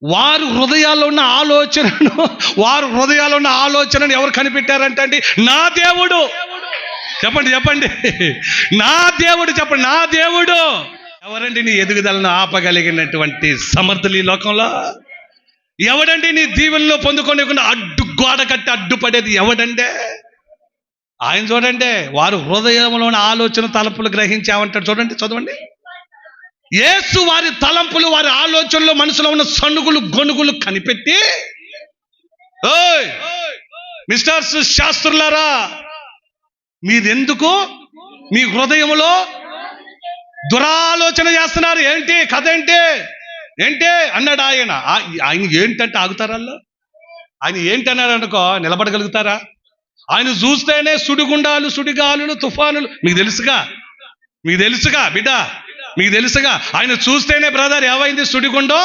వారు హృదయాల్లో ఉన్న ఆలోచనను ఎవరు కనిపెట్టారంటే అండి, నా దేవుడు. చెప్పండి నా దేవుడు. చెప్పండి, నా దేవుడు. ఎవరండి నీ ఎదుగుదలను ఆపగలిగినటువంటి సమర్థులు ఈ లోకంలో? ఎవడండి నీ దీవెనలో పొందుకోనికుండా గోడ కట్టి అడ్డుపడేది ఎవడంటే? ఆయన. చూడండి, వారు హృదయంలోని ఆలోచన తలంపులు గ్రహించామంటాడు. చూడండి, చదవండి. యేసు వారి తలంపులు, వారి ఆలోచనలో మనసులో ఉన్న సణుగులు గొనుగులు కనిపెట్టి, ఓయ్ మిస్టర్స్ శాస్త్రులారా, మీరెందుకు మీ హృదయంలో దురాలోచన చేస్తున్నారు? ఏంటి కథ? ఏంటి అన్నాడు ఆయన. ఏంటంటే ఆగుతారా? ఆయన ఏంటన్నాడు అనుకో, నిలబడగలుగుతారా? ఆయన చూస్తేనే సుడిగుండాలు, సుడిగాలులు, తుఫానులు. మీకు తెలుసుగా బిడ్డ, మీకు తెలుసుగా. ఆయన చూస్తేనే బ్రదర్ ఏమైంది? సుడిగుండం